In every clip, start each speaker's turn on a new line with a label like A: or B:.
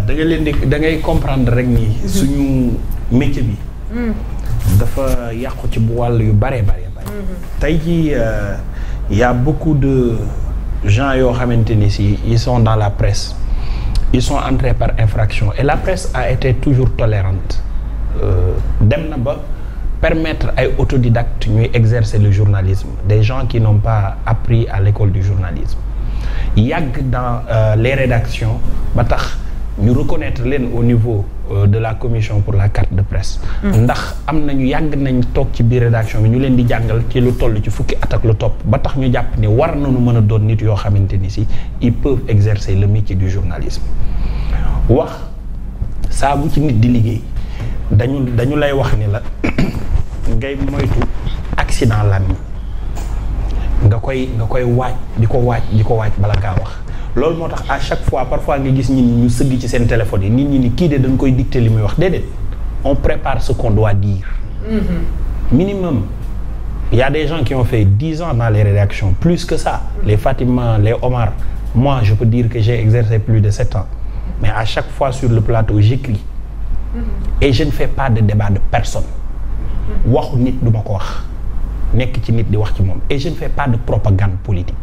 A: da nga leen di da ngay comprendre rek ni suñu métier bi. dafa yàqu ci bu wàll yu bare. tey jii y a beaucoup de gens yoo xamante ni si ils sont dans la presse ils sont entrés par infraction et la presse a été toujours tolérante dem na ba permettre ay autodidactes ñuy exercer le journalisme des gens qui n'ont pas appris à l'école du journalisme yàgg dans les rédactions ba tax ñu reconnaître leen au niveau de la commission pour la carte de presse ndax am nañu yàgg nañ toog ci biir rédaction bi ñu leen di jàngal ci lu toll ci fukki at ak lu topp ba tax ñu jàpp ne war nañu mën a doon nit yoo xamante ni si ils peuvent exercer le métier du journalisme wax saa bu ci nit di liggéey dañu lay wax ni la ngay moytu accident làmmiñ nga koy waaj di ko waaj bala ngaa wax loolu moo tax à chaque fois parfois nga gis ñi ñu sëgg ci seen téléphone yi nit ñi ni kii de dañ koy dicter li muy wax déedéet on prépare ce qu'on doit dire minimum il y a des gens qui ont fait 10 ans dans les rédactions plus que ça les Fatima les Omar moi je peux dire que j'ai exercé plus de 7 ans mais à chaque fois sur le plateau j'écris et je ne fais pas de débat de personne waxu nit du ma ko wax nekk ci nit di wax ci moom et je ne fais pas de propagande politique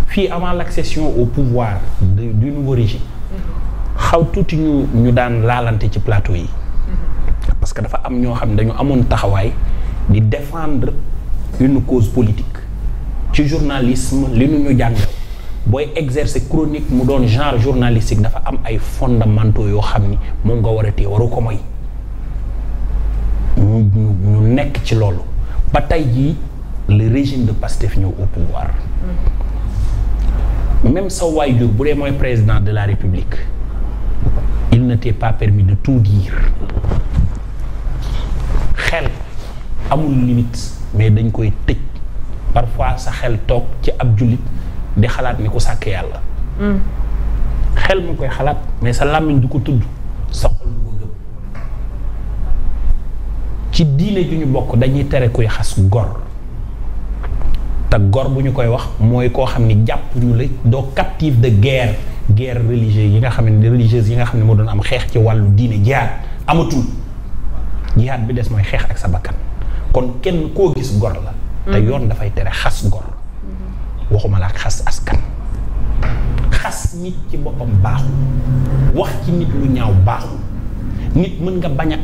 A: fii avant l'accession au pouvoir du nouveau régime xaw tuuti ñu daan laalante ci plateau yi parce que dafa am ñoo xam ne dañu amoon taxawaay di défendre une cause politique ci journalisme li ñu jàngal booy exercer chronique mu doon genre journalistique dafa am ay fondamentaux yoo xam ni moom nga war a téye waru ko moy ñu nekk ci loolu ba tey jii le régime de Pastef ñëw au pouvoir même sa waajur bu dee mooy président de la République il ne t'est pas permis de tout dire xel amul limite mais dañ koy tëj parfois sa xel toog ci ab jullit di xalaat ni ku sàkk yàlla xel mu koy xalaat mais sa làmmiñ du ko tudd sa xol du ko gëm ci diine ju ñu bokk dañuy tere koy xas gor te gor bu ñu koy wax mooy koo xam ni jàpp ñu la doo captif de guerre religieuse yi nga xam ne moo doon am xeex ci wàllu diine jihaad amatul jihaad bi des mooy xeex ak sa bakkan kon kenn koo gis gor la te yoon dafay tere xas gor waxuma la ak xas askan xas nit ci boppam baaxul wax ci nit lu ñaaw baaxul nit mën nga bañ a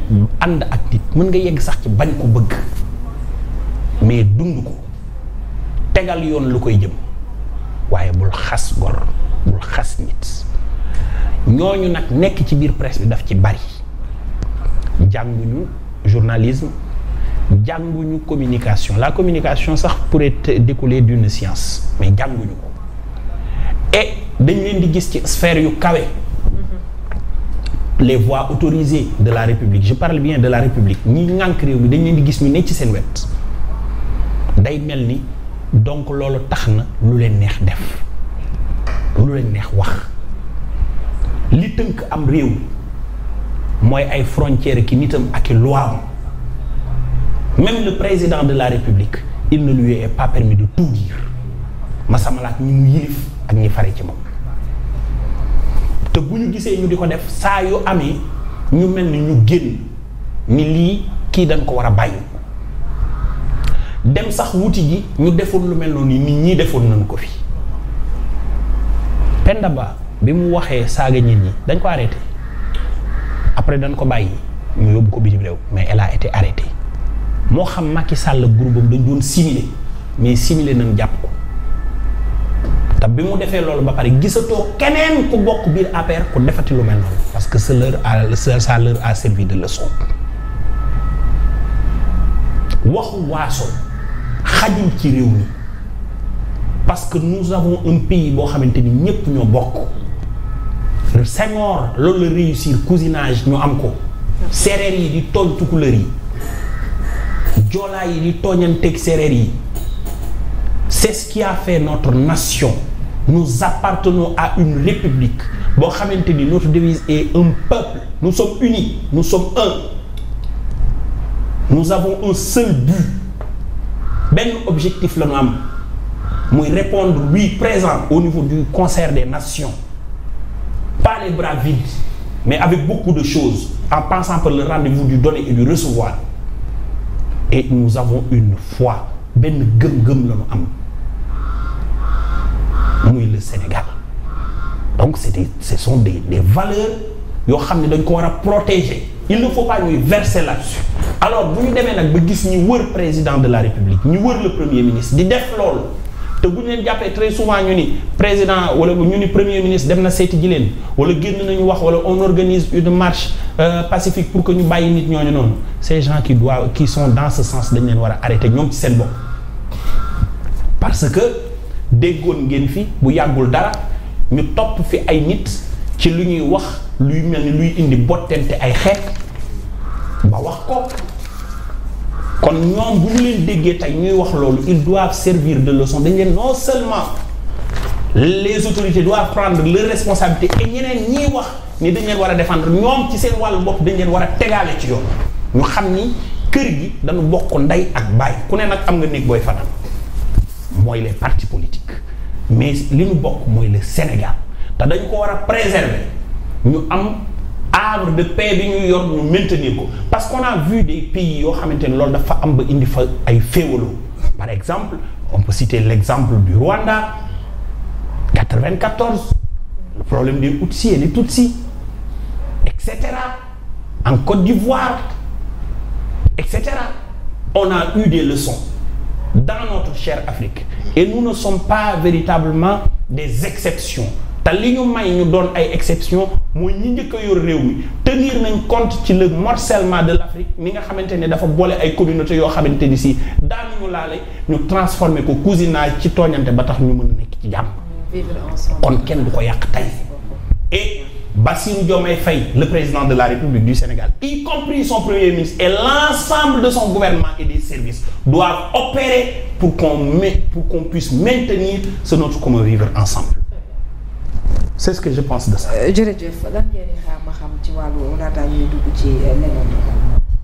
A: ànd ak nit mën nga yegg sax ci bañ ko bëgg mais dund ko tegal yoon lu koy jëm waaye bul xas gor bul xas nit ñooñu nag nekk ci biir presse bi daf ci bari jànguñu journalisme jànguñu communication la communication sax pourrait découler d'une science mais jànguñu ko et dañ leen di gis ci sphère yu kawe les voix autorisées de la République je parle bien de la République ñi ŋànk réew mi dañ leen di gis ñu ne ci seen wet day mel ni donc loolu tax na lu leen neex def lu leen neex wax li tënk am réew mooy ay frontières ki nitam ak i loi même le président de la République il ne lui est pas permis de tout dire masamalaak ñi mu yilif ak ñi fare ci moom te bu ñu gisee ñu di ko def saa yu amee ñu mel ni ñu génn ni lii kii dañ ko war a bàyyi dem sax wuti ji ñu defoon lu mel noonu nit ñi defoon nañ ko fi Penda Ba bi mu waxee saaga nit ñi dañ ko arrêté après dañ ko bàyyi ñu yóbbu ko bitim réew mais elle a été arrêtée moo xam Macky Sall groupe am dañ doon simuler mais simuler nañ jàpp ko te bi mu defee loolu ba pare gisatoo keneen ku bokk biir APR ku defati lu mel noonu parce que ça leur a servi de leçon waxu waaso xajul ci réew mi parce que nous avons un pays boo xamante ni ñépp ñoo bokk Senghor loolu la réussir cousinage ñu am ko séeréer yi di tooñ tukulër yi joolaa yi di tooñanteeg séeréer yi c'est ce qui a fait notre nation nous appartenons à une république boo xamante ni notre devise est un peuple nous sommes unis nous sommes un nous avons un seul but benn objectif la ñu am muy répondre oui présent au niveau du concert des nations pas les bras vides mais avec beaucoup de choses, en passant par le rendez-vous du donner et du recevoir. Et nous avons une foi, benn gëm-gëm la ñu am muy le Sénégal. Donc ce sont des valeurs yoo xam ne dañ ko war a protéger. Il ne faut pas ñuy verser là-dessus. Alors bu ñu demee nag ba gis ñu wër président de la République ñu wër le premier ministre di def loolu te bu ñu leen jàppee très souvent ñu ni président wala ñu ni premier ministre dem na seeti ji leen wala génn nañu wax wala on organise une marche pacifique pour que ñu bàyyi nit ñooñu noonu ces gens qui sont dans ce sens dañ leen war a arrêter ñoom ci seen bopp. Parce que déggoon ngeen fi bu yàggul dara ñu topp fi ay nit ci lu ñuy wax luy mel ni luy indi bottente ay xeet ba wax ko kon ñoom bu ñu leen déggee tey ñuy wax loolu ils doivent servir de leçon dañ leen non seulement les autorités doivent prendre leurs responsabilités et ñeneen ñiy wax ni dañ leen war a défendre ñoom ci seen wàllu bopp dañ leen war a tegaale ci yoon ñu xam ni kër gi dañu bokk ndey ak baay ku ne nag am nga néeg booy fanaan mooy les partis politiques mais li ñu bokk mooy le Sénégal te dañ ko war a préserver ñu am havre de paix bi ñu yor ñu maintenir ko parce qu'on a vu des pays yoo xamante ne loolu dafa am ba indi fa ay féewaloo par exemple on peut citer l'exemple du Rwanda 94 le problème des Hutsis et des Tutsis etc. en Côte d'Ivoire etc. on a eu des leçons dans notre chère Afrique et nous ne sommes pas véritablement des exceptions te li ñu may ñu doon ay exceptions mooy ñi njëkk a yor réew mi tenir nañ compte ci le morcellement de l'Afrique mi nga xamante ne dafa boole ay communautés yoo xamante ni si daanuñu laale ñu transformer ko cousinage ci tooñante ba tax ñu mën a nekk ci jàmm. kon kenn du ko yàq tey. Et Bassirou Diomaye Faye, le président de la République du Sénégal, y compris son premier ministre et l'ensemble de son gouvernement et des services doivent opérer pour qu'on puisse maintenir ce notre commun vivre ensemble. C'est ce que je pense de ça.
B: jërëjëf lan ngeen di xaar ma xam ci wàllu laata ñuy dugg ci leneen.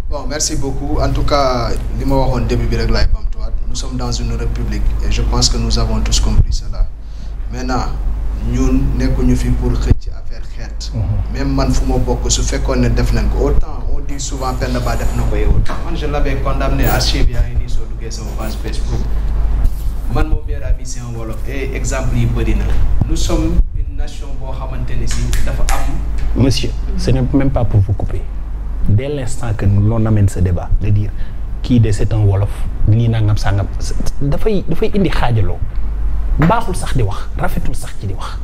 C: Bon, merci beaucoup. En tout cas, li ma waxoon début bi rek laay bamtuwaat. Nous sommes dans une république et je pense que nous avons tous compris cela. Maintenant, ñun nekkuñu fi pour xëcc affaire xeet. Même man fu ma bokk su fekkoon ne def nañ ko autant on dit souvent Penda Ba def na ko yow. Man je l'avais condamné à Cheikh yaa ngi nii soo duggee sama page Facebook. Man mon meilleur ami c'est un wolof et exemple yi bëri na. Nous sommes une nation boo xamante ne si dafa am.
A: Monsieur, ce n'est même pas pour vous couper. Dès l'instant que l'on amène ce débat, de dire kii de c'est un wolof lii nangam sangam dafay indi xaajaloo baaxul sax di wax rafetul sax ci di wax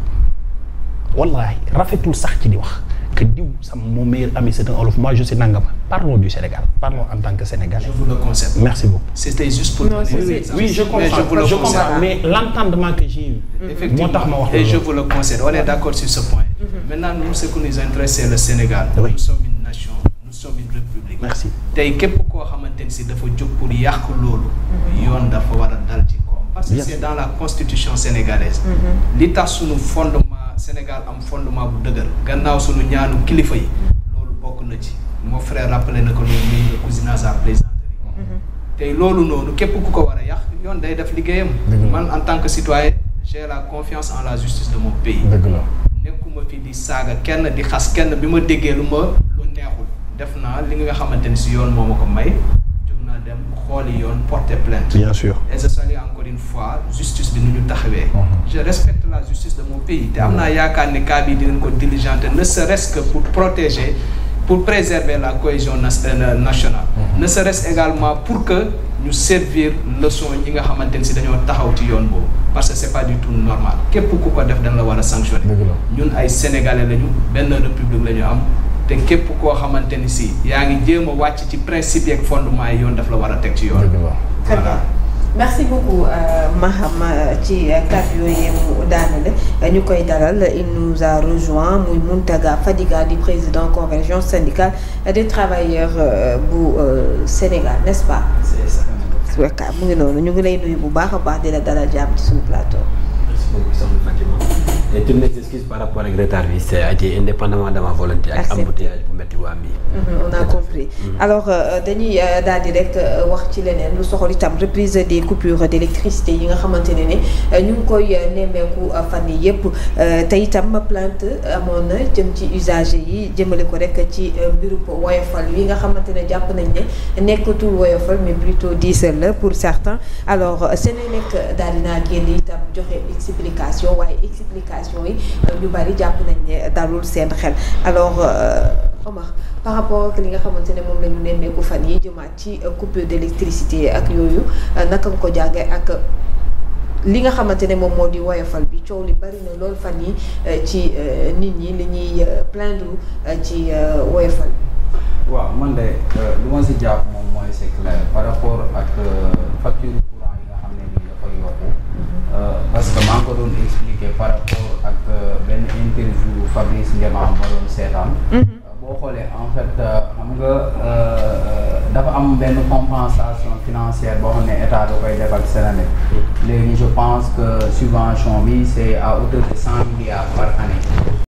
A: wallahi rafetul sax ci di wax que diw sama mon meilleur ami c'est un wolof moi je suis nangam parlons du Sénégal parlons en tant que Sénégalais.
C: Je vous le concède.
A: Merci beaucoup.
C: C'était juste pour donner des exemples.
A: Oui, je comprends mais l'entendement que j'ai eu.
C: Effectivement.
A: moo tax ma wax
C: et je vous le concède. On est d'accord sur ce point. Maintenant nous ce qui nous intéresse c'est le Sénégal.
A: Oui.
C: Nous sommes une nation. Nous sommes une république.
A: Merci.
C: tey képp koo xamante ni si dafa jóg pour yàq loolu. yoon dafa war a dal ci koom. parce que c'est dans la constitution sénégalaise. li tax sunu fondement Sénégal am fondement bu dëgër. gannaaw sunu ñaanu kilifa yi. loolu bokk na ci. mon frère rappelé na ko loolu muy le cousinage à plaisanterie. tey loolu noonu képp ku ko war a yàq yoon day def liggéeyam. man en tant que citoyen j'ai la confiance en la justice de mon pays. nekkuma fi di saaga kenn di xas kenn bi ma déggee lu neexul def naa li nga xamante ni si yoon moo ma ko may jóg naa dem xooli yoon porter plainte.
A: Bien sûr.
C: Et je salue encore une fois justice bi nu ñu taxawee. Je respecte la justice de mon pays te am naa yaakaar ne cas bi dinañ ko diligenter ne serait-ce que pour protéger pour préserver la cohésion nationale. Ne serait-ce également pour que ñu servir leçon ñi nga xamante ni si dañoo taxaw ci yoon boobu parce que c'est pas du tout normal képp ku ko def dañ la war a sanctionner. ñun ay sénégalais lañu benn république la ñu am te képp koo xamante ni si yaa ngi jéem a wàcc ci principe yeeg fondement yi yoon daf la war a teg ci yoon.
B: Voilà. Merci beaucoup Maham ci kàddu yooyu mu daanale ñu koy dalal il nous a rejoint muy Mountaga Fadiga di président convergence syndicale des travailleurs bu Sénégal n'est-ce pas.
C: C'est ça.
B: mu ngi noonu ñu ngi lay nuyu bu baax a baax di la dalal jàmm ci suñu plateau.
D: Merci beaucoup soxna Fatima et excuse par rapport ak retard bi c'est a été indépendamment de ma volonté ak embouteillage bu métti waa mi.
B: On a compris. Alors dañuy daal di rek wax ci leneen lu soxal itam reprise des coupures d'électricité yi nga xamante ne ñu ngi koy nemmeeku fan yi yëpp te itam plainte amoon na jëm ci usager yi jëmale ko rek ci mbirub woyofal yi nga xamante ne jàpp nañ ne nekkatul woyofal mais plutôt diisal la pour certains. Alors Senelec daal dinaa génn itam joxe explication waaye explication yi ñu bari jàpp nañ ne dalul seen xel. Alors Omar par rapport ak li nga xamante ne moom la ñu nemmeeku fan yi jëmaat ci coupure d'électricité ak yooyu naka nga ko jàngee ak li nga xamante ne moom moo di woyofal bi coow li bari na lool fan yi ci nit ñi li ñuy plaindre ci woyofal bi.
E: waaw man de lu ma si jàpp moom mooy c'est clair par rapport ak facture courant yi nga xam ne nii dafay yokku parce que maa ngi ko doon expliquer par rapport ak benn interview Fabrice Ngema ma doon seetaan. boo xoolee en fait xam nga dafa am benn compensation financière boo xam ne état da koy defal Senelec. léegi je pense que subvention bi c'est à hauteur de 100 milliards par année.